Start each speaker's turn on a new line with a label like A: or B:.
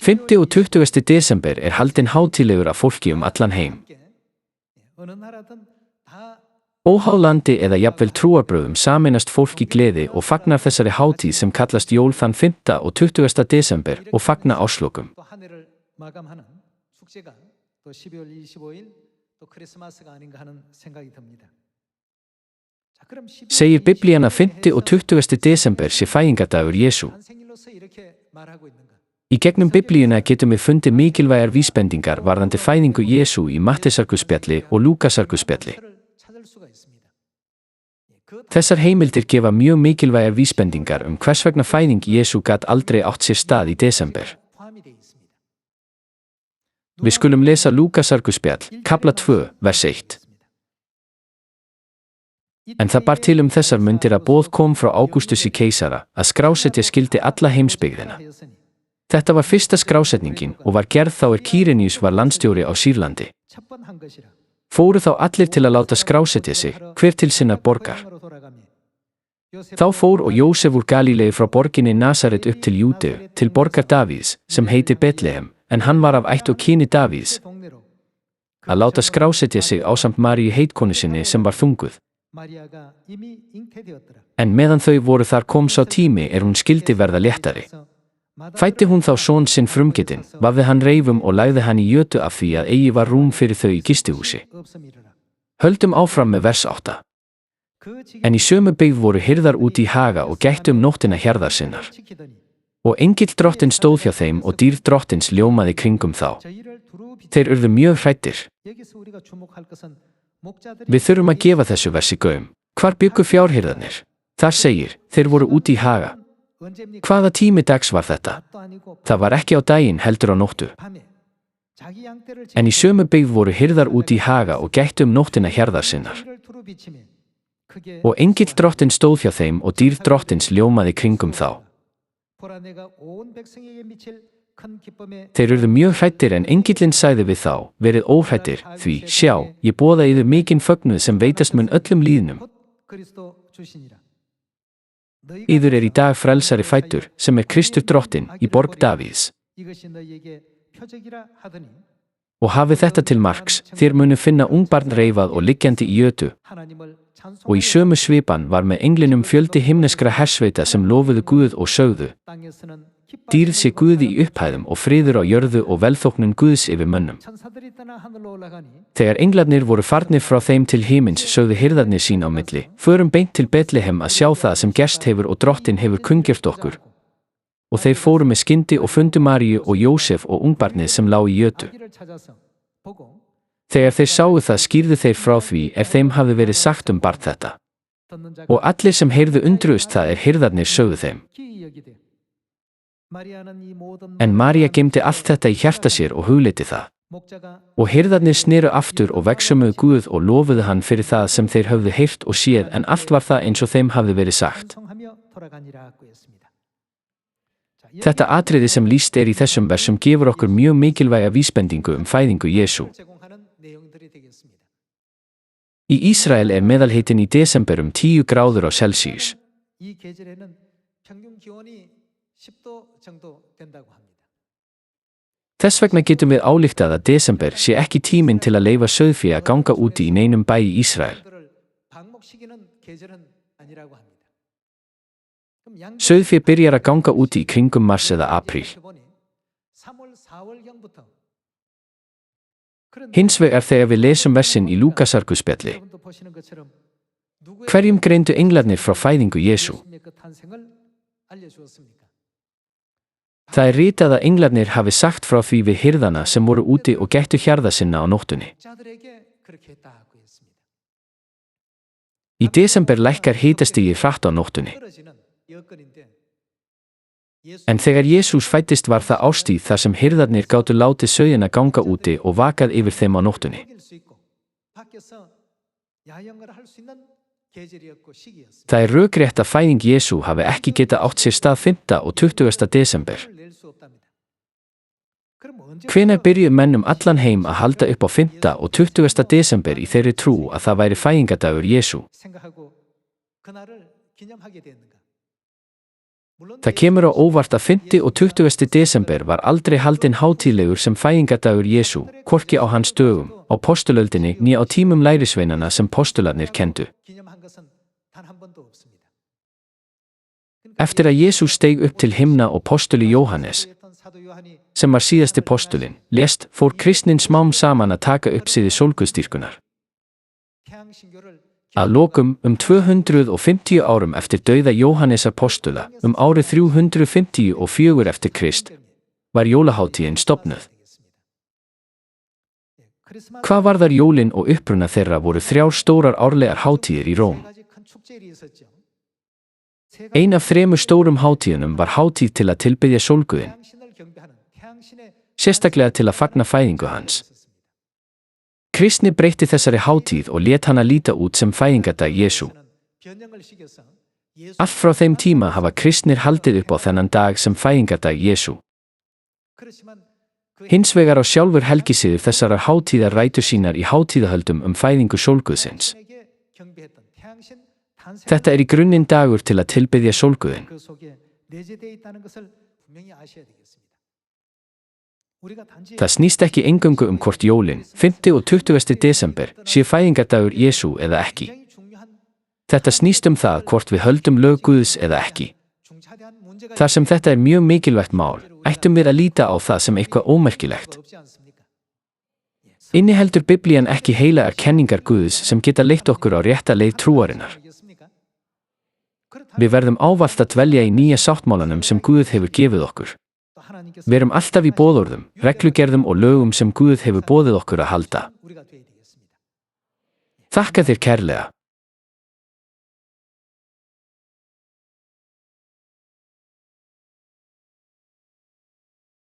A: 5. og 20. desember haldinn hátíðlegur af fólki allan heim. Óháð landi eða jafnvel trúarbrögðum sameinast fólk í gleði og fagnar þessari hátíð sem kallast jól þann 5. og 20. desember og fagna árslokum. Segir Biblían að 5. og 20. desember sé fæðingardagur Jesú. Í gegnum Biblíuna getum við fundið mikilvægar vísbendingar varðandi fæðingu Jesú í Matteusarguðspjalli og Lúkasarguðspjalli. Þessar heimildir gefa mjög mikilvægar vísbendingar hvers vegna fæðing Jesú gat aldrei átt sér stað í desember. Við skulum lesa Lúkasarguðspjall, kafla 2, vers 1. En það bar til þessar mundir að boð kom frá Ágústusi keisara að skrásetja skyldi alla heimsbyggðina. Þetta var fyrsta skrásetningin og var gerð þá Kýreníus var landstjóri á Sýrlandi. Fóru þá allir til að láta skrásetja sig, hver til sinnar borgar. Þá fór og Jósef úr Galílei frá borginni Nasaret upp til Júdeu, til borgar Davíðs, sem heitir Betlehem, en hann var af ætt og kyni Davíðs, að láta skrásetja sig ásamt Maríu heitkonu sinni sem var þunguð. En meðan þau voru þar kom sá tími hún skyldi verða léttari. Fæddi hún þá son sinn frumgetinn, vafði hann reifum og lagði hann í jötu af því að eigi var rúm fyrir þau í gistihúsi. Höldum áfram með vers 8. En í sömu byggð voru hirðar út í haga og gættu nóttina hjarðar sinnar. Og engill drottinn stóð hjá þeim og dýrð drottins ljómaði kringum þá. Þeir urðu mjög hræddir. Við þurfum að gefa þessu versi gaum. Hvar bjuggu fjárhirðarnir? Þar segir, þeir voru út í haga. Hvaða tími dags var þetta? Það var ekki á daginn heldur á nóttu. En í sömu byggð voru hirðar út í haga og gættu nóttina hjarðar sinnar. Og engill drottinn stóð hjá þeim og dýrð drottins ljómaði kringum þá. Þeir urðu mjög hræddir en engillinn sagði við þá, verið óhræddir, því, sjá, ég boða yður mikinn fögnuð sem veitast mun öllum lýðnum. Yður í dag frelsari fæddur, sem Kristur drottinn, í borg Davíðs. Og hafið þetta til marks, þér munu finna ungbarn reifað og liggjandi í jötu. Og í sömu svipan var með englinum fjöldi himneskra hersveita sem lofuðu Guð og sögðu, dýrð sé Guði í upphæðum og friður á jörðu og velþóknun Guðs yfir mönnum. Þegar englarnir voru farnir frá þeim til himins sögðu hirðarnir sín á milli, förum beint til Betlehem að sjá það sem gerst hefur og drottinn hefur kunngjört okkur. Og þeir fóru með skyndi og fundu Maríu og Jósef og ungbarnið sem lá í jötu. Þegar þeir sáu það skýrðu þeir frá því þeim hafði verið sagt barn þetta. Og allir sem heyrðu undruðust það hirðarnir sögðu þeim. En María geymdi allt þetta í hjarta sér og hugleiddi það. Og hirðarnir sneru aftur og vegsömuðu Guð og lofuðu hann fyrir það sem þeir höfðu heyrt og séð, en allt var það eins og þeim hafði verið sagt. Þetta atriði sem lýst í þessum versum gefur okkur mjög mikilvæga vísbendingu fæðingu Jesú. Í Ísrael meðalhitinn í desember 10 gráður á Celsius. Þess vegna getum við ályktað að desember sé ekki tíminn til að leyfa sauðfé að ganga úti í neinum bæ í Ísrael. Sauðfé byrjar að ganga úti í kringum mars eða apríl. Hins vegar þegar við lesum versin í Lúkasarguðspjalli, hverjum greindu englarnir frá fæðingu Jesú? Það ritað að englarnir hafi sagt frá því við hirðana sem voru úti og gættu hjarða sinna á nóttunni. Í desember lækkar hitastigið hratt á nóttunni. En þegar Jesús fæddist var það árstíð þar sem hirðarnir gátu látið sauðina ganga úti og vakað yfir þeim á nóttunni. Það rökrétt að fæðing Jesú hafi ekki getað átt sér stað 5. og 20. desember. Hvenær byrjuðu menn allan heim að halda upp á 5. og 20. desember í þeirri trú að það væri fæðingardagur Jesú? Það kemur á óvart að 5. og 20. desember var aldrei haldinn hátíðlegur sem fæðingardagur Jesú, hvorki á hans dögum, á postulöldinni né á tímum lærisveinana sem postularnir kenndu. Eftir að Jesú steig upp til himna og postuli Jóhannes, sem var síðasti postulinn, lést, fór kristnin smám saman að taka upp siði sólguðsdýrkunar. Að lokum, 250 árum eftir dauða Jóhannesar postula, árið 354 eftir Krist, var jólaháttíðin stofnuð. Hvað varðar jólin og uppruna þeirra voru 3 stórar árlegar hátíðir í Róm. Ein af 3 stórum hátíðunum var hátíð til að tilbiðja sólguðinn, sérstaklega til að fagna fæðingu hans. Kristni breytti þessari hátíð og lét hana líta út sem fæðingardag Jesú. Allt frá þeim tíma hafa kristnir haldið upp á þennan dag sem fæðingardag Jesú. Hins vegar á sjálfur helgisiður þessarar hátíðar rætur sínar í hátíðahöldum fæðingu sólguðsins. Þetta er í grunninn dagur til að tilbiðja sólguðinn. Það snýst ekki eingöngu hvort jólin, 5. og 20. desember, sé fæðingardagur Jesú eða ekki. Þetta snýst það hvort við höldum lög Guðs eða ekki. Þar sem þetta er mjög mikilvægt mál, ættum við að líta á það sem eitthvað ómerkilegt. Inniheldur Biblían ekki heilagar kenningar Guðs sem geta leitt okkur á rétta leið trúarinnar? Við verðum ávallt að dvelja í nýja sáttmálanum sem Guð hefur gefið okkur. Við erum alltaf í boðorðum, reglugerðum og lögum sem Guð hefur boðið okkur að halda. Þakka þér kærlega.